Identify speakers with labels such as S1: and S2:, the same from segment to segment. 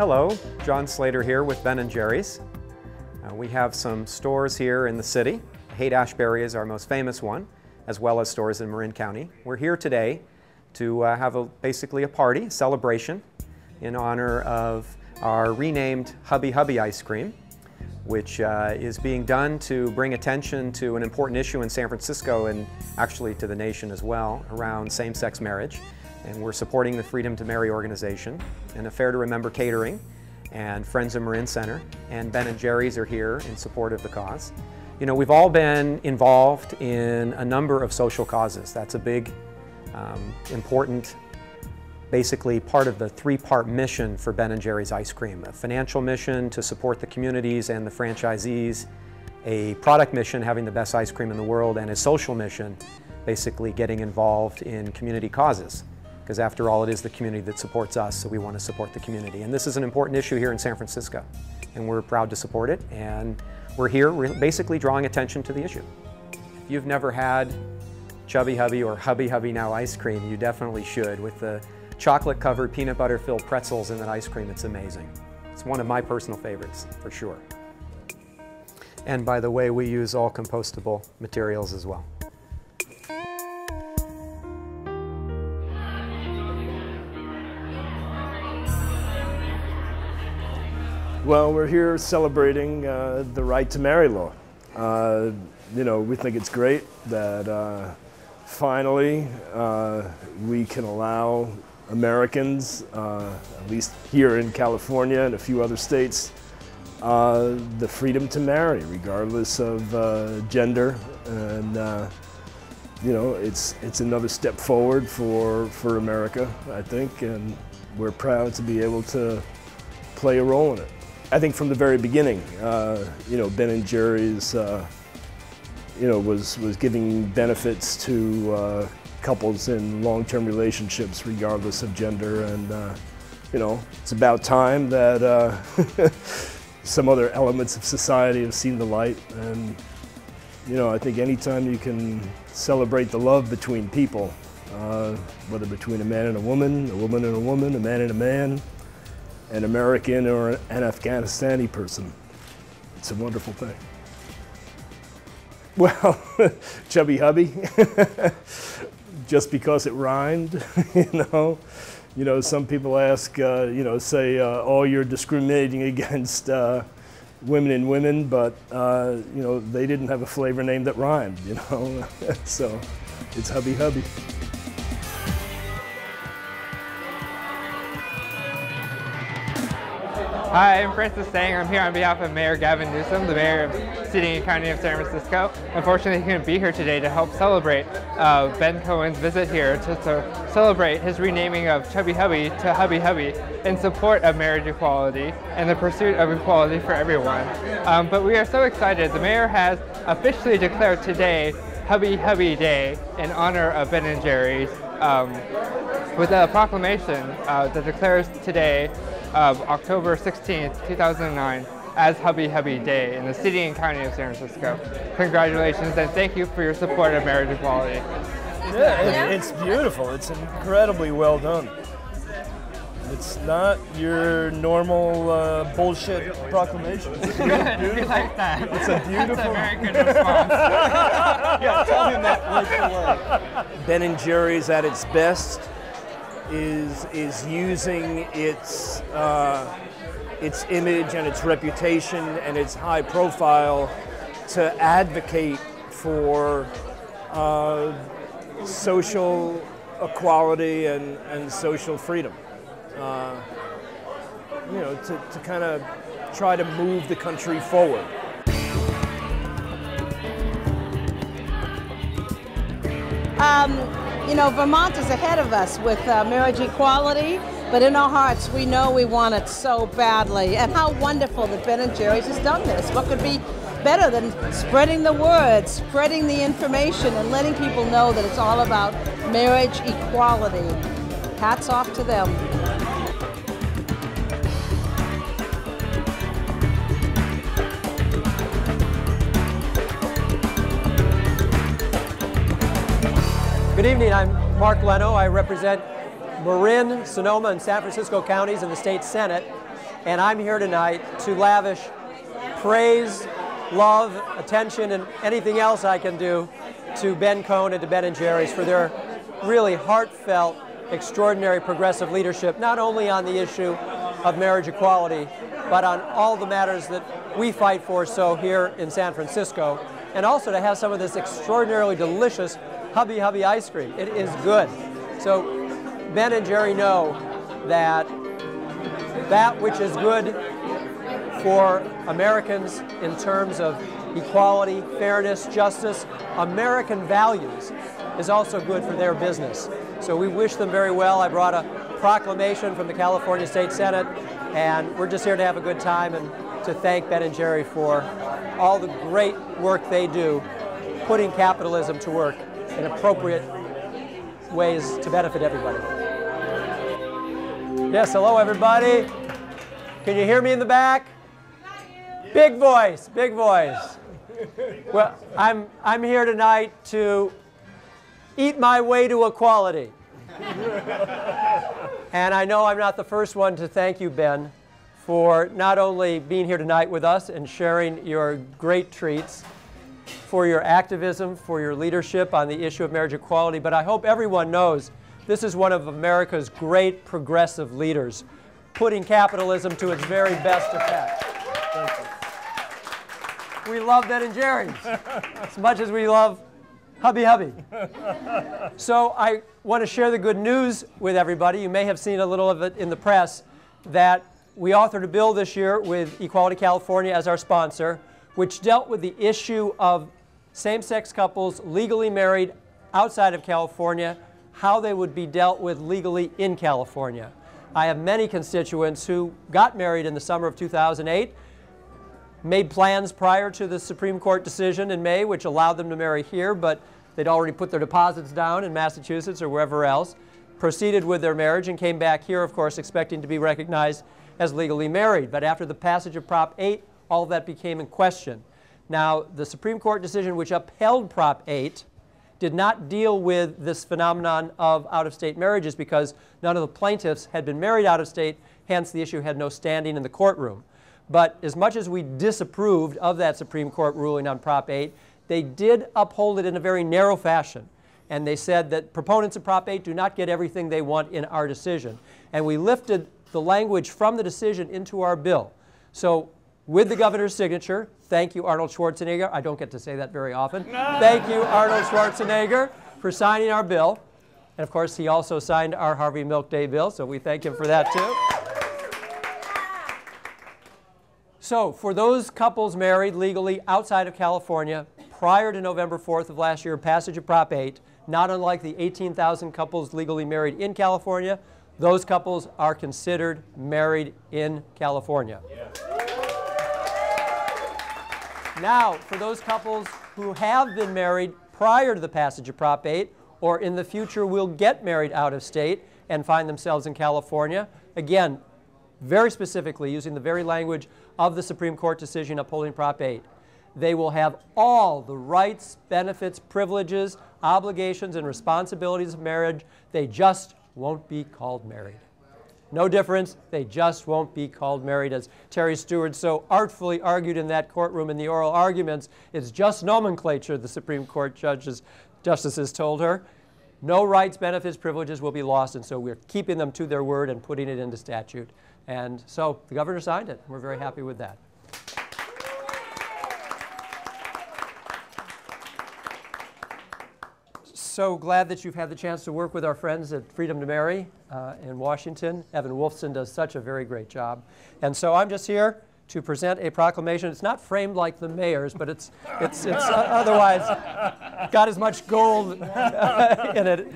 S1: Hello, John Slater here with Ben&Jerry's. We have some stores here in the city. Haight-Ashbury is our most famous one, as well as stores in Marin County. We're here today to have basically a party, a celebration, in honor of our renamed Hubby Hubby ice cream, which is being done to bring attention to an important issue in San Francisco and actually to the nation as well, around same-sex marriage. And we're supporting the Freedom to Marry organization and Affair to Remember Catering and Friends of Marin Center, and Ben&Jerry's are here in support of the cause. You know, we've all been involved in a number of social causes. That's a big, important, basically part of the three-part mission for Ben&Jerry's ice cream. A financial mission to support the communities and the franchisees, a product mission having the best ice cream in the world, and a social mission basically getting involved in community causes. Because after all, it is the community that supports us, so we want to support the community. And this is an important issue here in San Francisco, and we're proud to support it. And we're here basically drawing attention to the issue. If you've never had Chubby Hubby or Hubby Hubby now ice cream, you definitely should. With the chocolate-covered, peanut butter-filled pretzels in that ice cream, it's amazing. It's one of my personal favorites, for sure. And by the way, we use all compostable materials as well.
S2: Well, we're here celebrating the right to marry law. You know, we think it's great that finally we can allow Americans, at least here in California and a few other states, the freedom to marry, regardless of gender. And you know, it's another step forward for America, I think, and we're proud to be able to play a role in it. I think from the very beginning, you know, Ben&Jerry's, you know, was giving benefits to couples in long-term relationships, regardless of gender, and you know, it's about time that some other elements of society have seen the light. And you know, I think anytime you can celebrate the love between people, whether between a man and a woman and a woman, a man and a man, an American or an Afghanistani person, it's a wonderful thing. Well, Chubby Hubby, just because it rhymed, you know. You know, some people ask, you know, say, oh, you're discriminating against women and women, but, you know, they didn't have a flavor name that rhymed, you know. So it's Hubby Hubby.
S3: Hi, I'm Francis Sang. I'm here on behalf of Mayor Gavin Newsom, the mayor of City and County of San Francisco. Unfortunately, he couldn't be here today to help celebrate Ben Cohen's visit here to celebrate his renaming of Chubby Hubby to Hubby Hubby in support of marriage equality and the pursuit of equality for everyone. But we are so excited. The mayor has officially declared today Hubby Hubby Day in honor of Ben&Jerry's with a proclamation that declares today of October 16th, 2009 as Hubby Hubby Day in the City and County of San Francisco. Congratulations and thank you for your support of marriage equality.
S2: Yeah, it's beautiful. It's incredibly well done. It's not your normal bullshit proclamation. It's beautiful.
S3: We like that.
S2: It's a beautiful.
S3: That's a very good response.
S2: Yeah, tell him that word for word. Ben&Jerry's at its best is using its image and its reputation and its high profile to advocate for social equality and social freedom. You know, to kind of try to move the country forward.
S4: You know, Vermont is ahead of us with marriage equality, but in our hearts we know we want it so badly. And how wonderful that Ben&Jerry's has done this. What could be better than spreading the word, spreading the information, and letting people know that it's all about marriage equality. Hats off to them.
S5: Good evening, I'm Mark Leno. I represent Marin, Sonoma, and San Francisco counties in the state Senate. and I'm here tonight to lavish praise, love, attention, and anything else I can do to Ben Cohen and to Ben&Jerry's for their really heartfelt, extraordinary progressive leadership, not only on the issue of marriage equality, but on all the matters that we fight for so here in San Francisco, and also to have some of this extraordinarily delicious Hubby Hubby ice cream. It is good. So Ben and Jerry know that that which is good for Americans in terms of equality, fairness, justice, American values is also good for their business. So we wish them very well. I brought a proclamation from the California State Senate, and we're just here to have a good time and to thank Ben and Jerry for all the great work they do, putting capitalism to work in appropriate ways to benefit everybody. Yes, hello everybody. Can you hear me in the back? Big voice, big voice. Well, I'm here tonight to eat my way to equality. And I know I'm not the first one to thank you, Ben, for not only being here tonight with us and sharing your great treats, for your activism, for your leadership on the issue of marriage equality, but I hope everyone knows this is one of America's great progressive leaders, putting capitalism to its very best effect. Thank you. We love Ben and Jerry's as much as we love Hubby Hubby. So I want to share the good news with everybody. You may have seen a little of it in the press that we authored a bill this year with Equality California as our sponsor, which dealt with the issue of same-sex couples legally married outside of California, how they would be dealt with legally in California. I have many constituents who got married in the summer of 2008, made plans prior to the Supreme Court decision in May, which allowed them to marry here, but they'd already put their deposits down in Massachusetts or wherever else, proceeded with their marriage, and came back here, of course, expecting to be recognized as legally married. But after the passage of Prop 8, all of that became in question. Now, the Supreme Court decision which upheld Prop 8 did not deal with this phenomenon of out-of-state marriages because none of the plaintiffs had been married out of state, hence the issue had no standing in the courtroom. But as much as we disapproved of that Supreme Court ruling on Prop 8, they did uphold it in a very narrow fashion. And they said that proponents of Prop 8 do not get everything they want in our decision. And we lifted the language from the decision into our bill. So with the governor's signature, thank you, Arnold Schwarzenegger. I don't get to say that very often. Thank you, Arnold Schwarzenegger, for signing our bill. And of course, he also signed our Harvey Milk Day bill, so we thank him for that too. So for those couples married legally outside of California prior to November 4th of last year, passage of Prop 8, not unlike the 18,000 couples legally married in California, those couples are considered married in California. Yeah. Now, for those couples who have been married prior to the passage of Prop 8, or in the future will get married out of state and find themselves in California, again, very specifically using the very language of the Supreme Court decision upholding Prop 8, they will have all the rights, benefits, privileges, obligations, and responsibilities of marriage. They just won't be called married. No difference. They just won't be called married. As Terry Stewart so artfully argued in that courtroom in the oral arguments, it's just nomenclature, the Supreme Court justices told her. No rights, benefits, privileges will be lost, and so we're keeping them to their word and putting it into statute. And so the governor signed it. We're very happy with that. So glad that you've had the chance to work with our friends at Freedom to Marry in Washington. Evan Wolfson does such a very great job. And so I'm just here to present a proclamation. It's not framed like the mayor's, but it's otherwise got as much gold in it.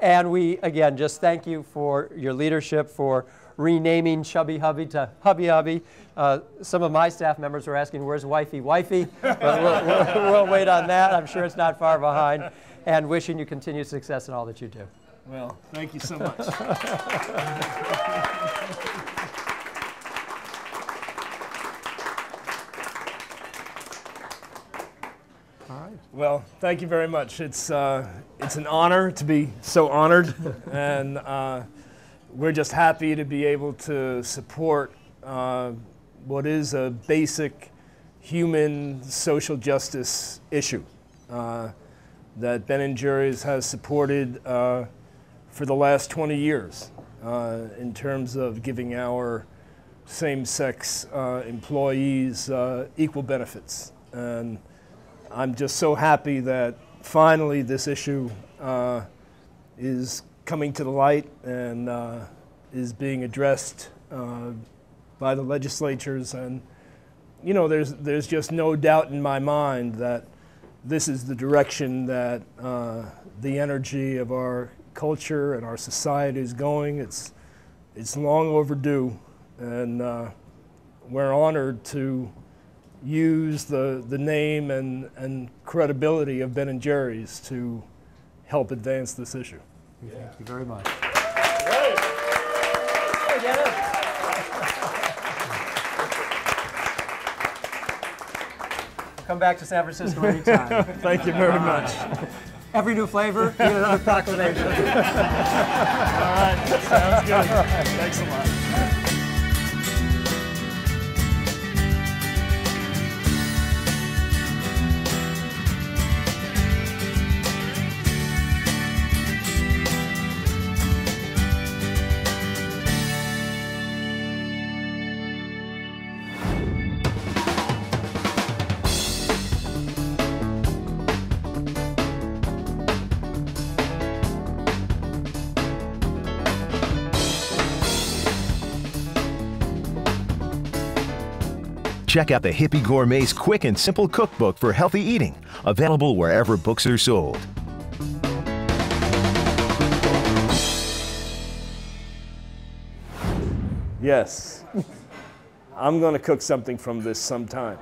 S5: And we, again, just thank you for your leadership, for renaming Chubby Hubby to Hubby Hubby. Some of my staff members were asking, where's Wifey? Wifey? But we'll wait on that. I'm sure it's not far behind. And wishing you continued success in all that you do.
S2: Well, thank you so much.
S1: All right.
S2: Well, thank you very much. It's an honor to be so honored, and we're just happy to be able to support what is a basic human social justice issue that Ben&Jerry's has supported for the last 20 years in terms of giving our same-sex employees equal benefits. And I'm just so happy that finally this issue is coming to the light and is being addressed by the legislatures. And you know, there's just no doubt in my mind that this is the direction that the energy of our culture and our society is going. It's long overdue, and we're honored to use the name and credibility of Ben&Jerry's to help advance this issue.
S5: Thank you very much. Come back to San Francisco anytime.
S2: Thank you very much.
S5: Every new flavor, you get another proclamation.
S2: All right, sounds good. Thanks a lot.
S6: Check out the Hippie Gourmet's quick and simple cookbook for healthy eating, available wherever books are sold.
S2: Yes, I'm going to cook something from this sometime.